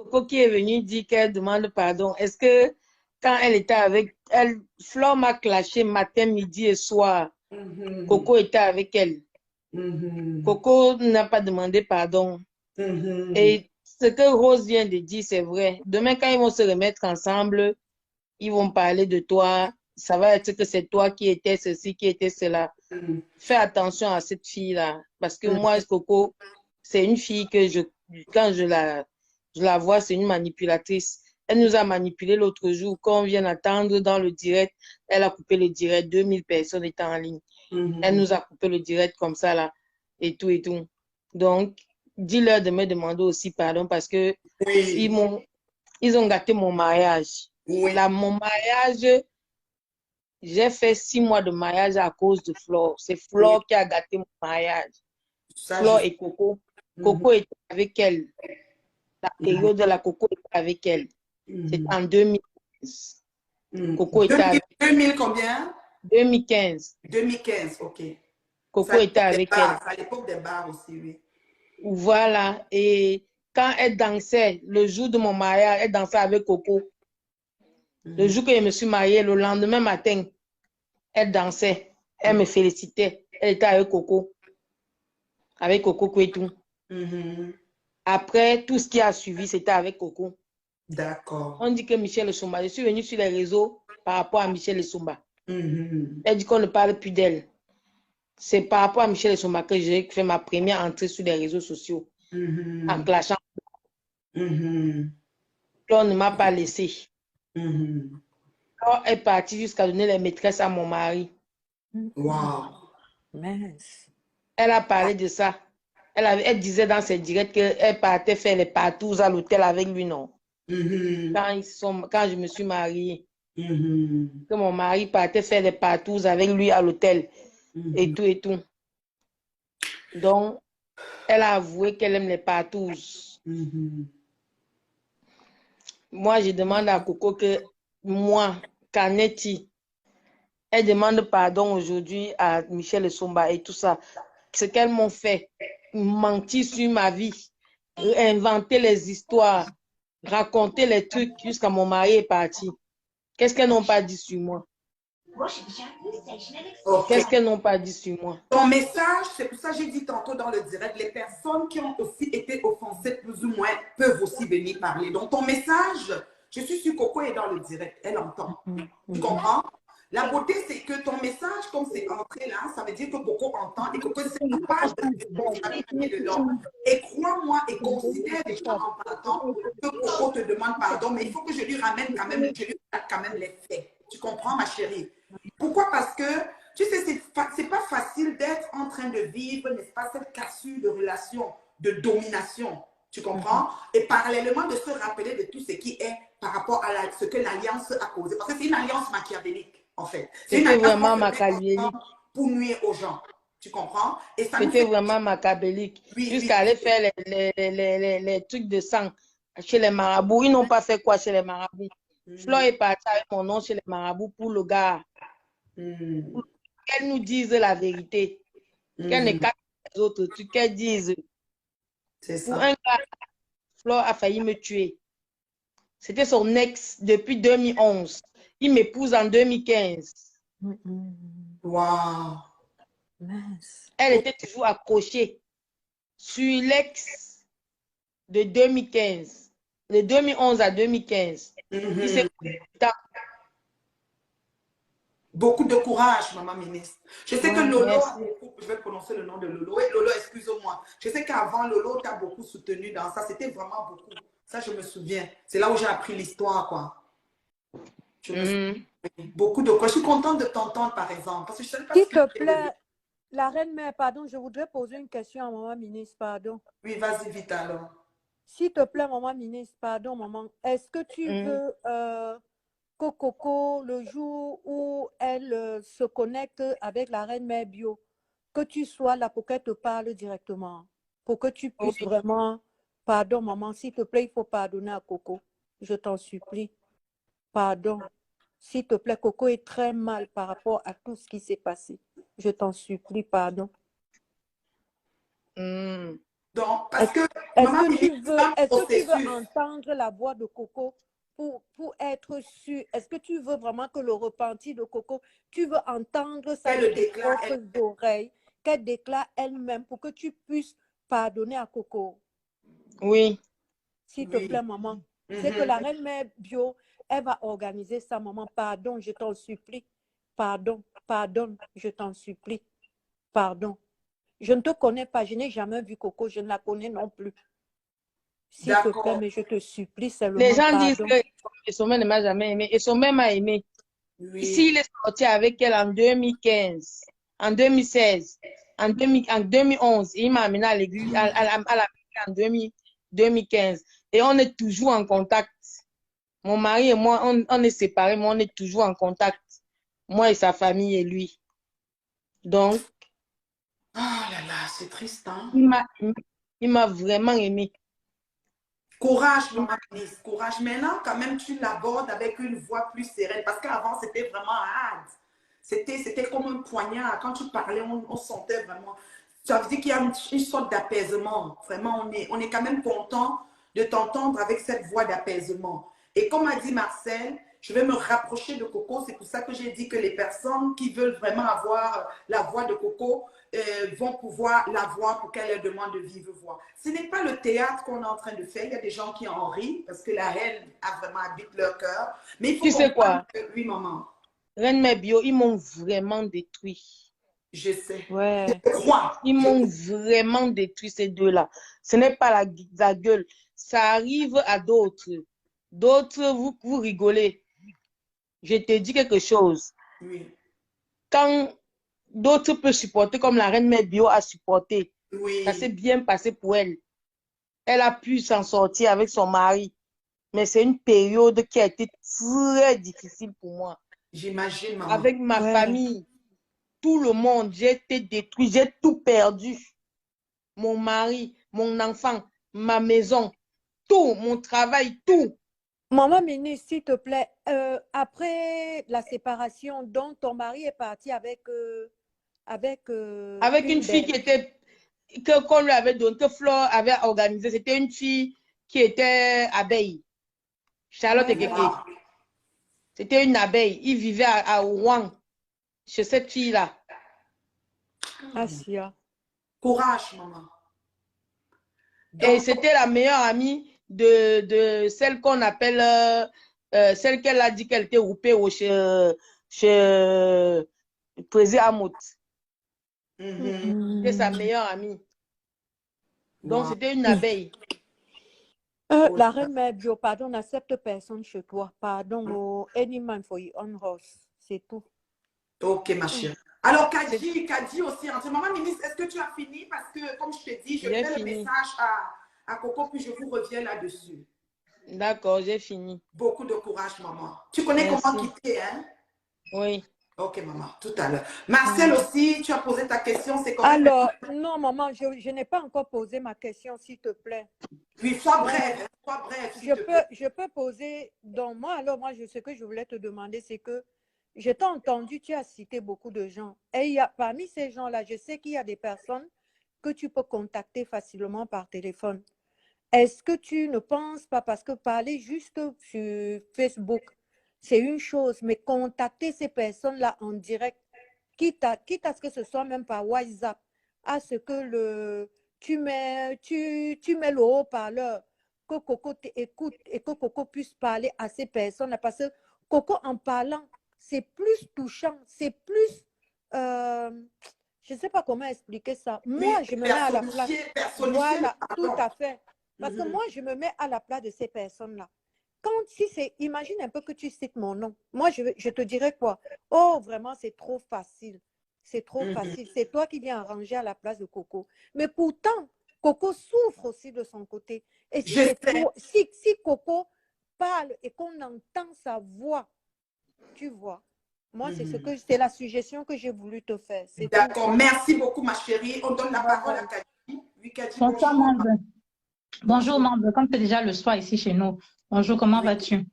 Coco qui est venue dire qu'elle demande pardon. Est-ce que quand elle était avec elle, Flore m'a clashé matin, midi et soir. Mhm. Coco était avec elle. Mhm. Coco n'a pas demandé pardon. Mhm. Et ce que Rose vient de dire, c'est vrai. Demain, quand ils vont se remettre ensemble, ils vont parler de toi. Ça va être que c'est toi qui étais ceci, qui était cela. Mhm. Fais attention à cette fille-là. Parce que Mhm. moi, Coco, c'est une fille que quand je la vois, c'est une manipulatrice. Elle nous a manipulé l'autre jour. Quand on vient d'attendre dans le direct, elle a coupé le direct. 2000 personnes étaient en ligne. Elle Mhm. nous a coupé le direct comme ça, là, et tout, et tout. Donc, dis-leur de me demander aussi pardon parce que Oui, ils ont gâté mon mariage. oui, Là, mon mariage, j'ai fait 6 mois de mariage à cause de Flore. C'est oui, Flore qui a gâté mon mariage. ça je Flore sais. et Coco. Mhm. Coco était avec elle. La Mhm. période de la Coco était avec elle. C'était Mhm. en 2015. Mhm. Coco était 2000, avec 2000 combien? 2015. 2015, ok. C'est à Coco était l'époque des avec elle. bars, c'est à l'époque des bars aussi, oui. Voilà. Et quand elle dansait, le jour de mon mariage, elle dansait avec Coco. Le Mhm. jour que je me suis mariée, le lendemain matin, elle dansait. Elle me félicitait. Elle était avec Coco Kwetu. Mhm. Après, tout ce qui a suivi, c'était avec Coco. D'accord. On dit que Michel Essomba, je suis venue sur les réseaux par rapport à Michel Essomba. Mhm. Elle dit qu'on ne parle plus d'elle. C'est par rapport à Michel Essomba que j'ai fait ma première entrée sur les réseaux sociaux en Mhm. clashant. Mhm. On ne m'a pas laissé. Mhm. Alors, elle est partie jusqu'à donner les maîtresses à mon mari. Wow. Mince. Elle a parlé de ça. Elle disait dans ses directs qu'elle partait faire les partous à l'hôtel avec lui, non. Mhm. Quand je me suis mariée, Mhm. que mon mari partait faire les partous avec lui à l'hôtel et Mhm. tout et tout. Donc, elle a avoué qu'elle aime les partous. Mhm. Moi, je demande à Coco que moi, Canetti, elle demande pardon aujourd'hui à Michel Essomba et tout ça. Ce qu'elles m'ont fait, mentir sur ma vie, inventer les histoires, raconter les trucs jusqu'à mon mari est parti. Qu'est-ce qu'elles n'ont pas dit sur moi? Ok. Qu'est-ce qu'elles n'ont pas dit sur moi? Ton message, c'est pour ça que j'ai dit tantôt dans le direct, les personnes qui ont aussi été offensées plus ou moins peuvent aussi venir parler. Donc ton message, je suis sûre Coco est dans le direct, elle entend. Tu comprends? La beauté, c'est que ton message, comme c'est entré là, ça veut dire que Coco entend et Coco sait qu'il pas de responsabilité dedans. Et crois-moi et considère déjà en partant que Coco te demande pardon, mais il faut que je lui ramène quand même, je lui ramène quand même les faits. Tu comprends, ma chérie? Pourquoi? Parce que tu sais, c'est pas facile d'être en train de vivre, n'est-ce pas, cette cassure de relation, de domination. Tu comprends? Et parallèlement de se rappeler de tout ce qui est par rapport à ce que l'alliance a causé. Parce que c'est une alliance machiavélique, en fait. C'est une C'était alliance qu'on vraiment se met machiavélique. ensemble pour nuire aux gens. Tu comprends? Et ça nous C'était fait... vraiment machiavélique. Oui, oui, Jusqu'à aller oui. faire les trucs de sang chez les marabouts. Ils n'ont pas fait quoi chez les marabouts? Flo Mm, est parti avec mon nom chez les marabouts pour le gars. mm, Qu'elles nous disent la vérité. Qu'elles ne mm. cachent pas les autres trucs. Qu'elles disent. C'est Pour ça. un gars, Flo a failli me tuer. C'était son ex depuis 2011. Il m'épouse en 2015. Wow. Mince. Elle était toujours accrochée sur l'ex de 2015. De 2011 à 2015. Il s'est Mhm. pris du temps. Beaucoup de courage, maman ministre. Je sais que Ouais, Lolo a merci. beaucoup, je vais prononcer le nom de Lolo. Oui, Lolo, excuse-moi. Je sais qu'avant, Lolo t'a beaucoup soutenu dans ça. C'était vraiment beaucoup. Ça, je me souviens. C'est là où j'ai appris l'histoire, quoi. Je me souviens. Beaucoup de quoi. Je suis contente de t'entendre, par exemple, parce que je ne savais pas ce S'il que te tu es. plaît, la reine mère, pardon, je voudrais poser une question à maman ministre, pardon. Oui, vas-y vite alors. S'il te plaît, maman ministre, pardon, maman. Est-ce que tu veux que Coco, le jour où elle se connecte avec la reine mère bio, que tu sois là pour qu'elle te parle directement, pour que tu puisses Oui. vraiment, pardon, maman, s'il te plaît, il faut pardonner à Coco. Je t'en supplie. Pardon. S'il te plaît, Coco est très mal par rapport à tout ce qui s'est passé. Je t'en supplie, pardon. Donc, parce que, Est-ce maman, que tu c'est un est-ce que tu veux processus. entendre la voix de Coco pour être sûr? Est-ce que tu veux vraiment que le repenti de Coco, tu veux entendre ça Elle de le tes déclare. propres oreilles, qu'elle déclare elle-même pour que tu puisses pardonner à Coco? Oui. S'il te plaît, maman. C'est que la reine mère bio, elle va organiser ça, maman. Pardon, je t'en supplie. Pardon, pardonne, je t'en supplie. Pardon. Je ne te connais pas, je n'ai jamais vu Coco, je ne la connais non plus. S'il te plaît, mais je te supplie seulement, Les gens pardon. disent que Sommet ne m'a jamais aimé. Et Sommet m'a aimé. Oui. Ici, il est sorti avec elle en 2015, en 2016, en 2011. Il m'a amené à l'église, à la en 2015. Et on est toujours en contact. Mon mari et moi, on est séparés, mais on est toujours en contact. Moi et sa famille et lui. Donc, Ah là là, c'est triste, hein? il m'a vraiment aimé. Courage, maman Denise, courage. Maintenant, quand même, tu l'abordes avec une voix plus sereine. Parce qu'avant, c'était vraiment hard. C'était comme un poignard. Quand tu parlais, on sentait vraiment. Ça veut dire qu'il y a une sorte d'apaisement. Vraiment, on est quand même content de t'entendre avec cette voix d'apaisement. Et comme a dit Marcel, je vais me rapprocher de Coco. C'est pour ça que j'ai dit que les personnes qui veulent vraiment avoir la voix de Coco vont pouvoir la voir pour qu'elle leur demande de vive voix. Ce n'est pas le théâtre qu'on est en train de faire. Il y a des gens qui en rient parce que la reine a vraiment habité leur cœur. Mais il faut Tu sais quoi? Oui, maman. Reine Mère Bio, ils m'ont vraiment détruit. Je sais. Ouais. Je crois. Ils m'ont vraiment détruit, ces deux-là. Ce n'est pas la gueule. Ça arrive à d'autres. D'autres, vous rigolez. Je te dis quelque chose. Oui. Quand d'autres peuvent supporter, comme la reine Mère Bio a supporté, Oui. ça s'est bien passé pour elle. Elle a pu s'en sortir avec son mari. Mais c'est une période qui a été très difficile pour moi. J'imagine, maman. Avec ma famille, tout le monde, j'ai été détruit, j'ai tout perdu. Mon mari, mon enfant, ma maison, tout, mon travail, tout. Maman ministre, s'il te plaît, après la séparation, donc ton mari est parti avec une fille qui était, qu'on lui avait donné, que Flore avait organisé. C'était une fille qui était abeille. Charlotte Ekeke. C'était une abeille. Il vivait à Rouen, chez cette fille-là. Asia. Courage, maman. Et c'était la meilleure amie de celle qu'on appelle, celle qu'elle a dit qu'elle était roupée chez Président Amout. C'était sa meilleure amie. Donc, c'était une abeille. La reine mère bio, pardon, n'accepte personne chez toi. Pardon, any man for your own horse. C'est tout. Ok, ma chérie. Alors, Kadi aussi, maman ministre, est-ce que tu as fini? Parce que, comme je t'ai dit, je fais le message à Coco, puis je vous reviens là-dessus. D'accord, j'ai fini. Beaucoup de courage, maman. Tu connais comment quitter, hein? Oui. Ok, maman, tout à l'heure. Marcel aussi, tu as posé ta question, c'est correct? Alors, non, maman, je n'ai pas encore posé ma question, s'il te plaît. Oui, sois brève, je peux poser, donc moi, ce que je voulais te demander, c'est que je t'ai entendu, tu as cité beaucoup de gens. Et il y a, parmi ces gens-là, je sais qu'il y a des personnes que tu peux contacter facilement par téléphone. Est-ce que tu ne penses pas, parce que parler juste sur Facebook, c'est une chose, mais contacter ces personnes-là en direct, quitte à ce que ce soit même par WhatsApp, à ce que tu mets le haut-parleur, que Coco t'écoute et que Coco puisse parler à ces personnes-là, parce que Coco, en parlant, c'est plus touchant, c'est plus... je ne sais pas comment expliquer ça. Moi, je me mets à la place. Voilà, tout à fait. Parce que moi, je me mets à la place de ces personnes-là. Imagine un peu que tu cites mon nom. Moi, je te dirais quoi? Oh, vraiment, c'est trop facile. C'est trop facile. C'est toi qui viens arranger à la place de Coco. Mais pourtant, Coco souffre aussi de son côté. Et si Coco parle et qu'on entend sa voix, tu vois, moi, c'est la suggestion que j'ai voulu te faire. D'accord, merci beaucoup, ma chérie. On donne la parole à Kadi. Oui, Kadi, bonjour. Bonjour, Mambe. Comme c'est déjà le soir ici chez nous. Bonjour, comment vas-tu?